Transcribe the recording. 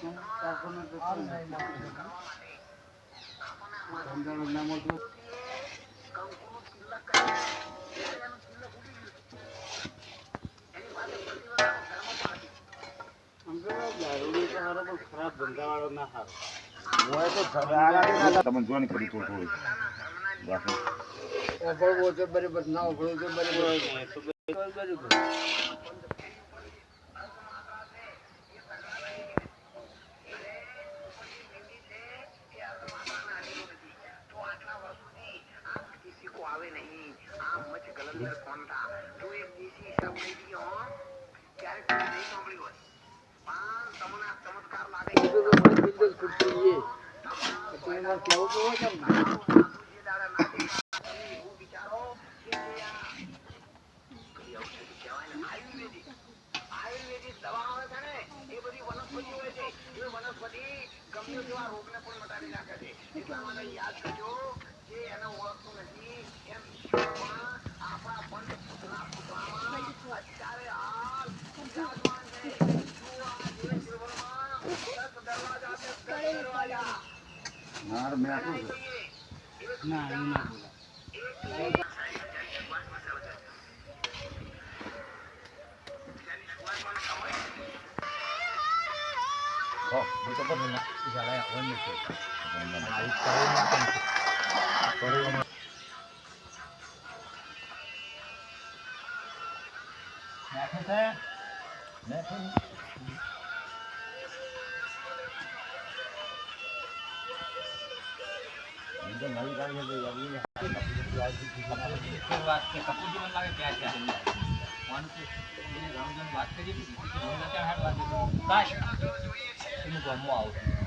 ખરાબ ધંધાવાળો ના સારો તમને જોવાની કરી થોડું ઓફળવો તો બરાબર ના ઓફળવો તો બરાબર યાર મેં આપું ના એવું ના બોલાય તો પણ જાળાય આવવાનું છે નવી ગાડી વાત કે કપૂર લાગે ક્યાં ક્યાં વાત કરી વાત ગામમાં આવું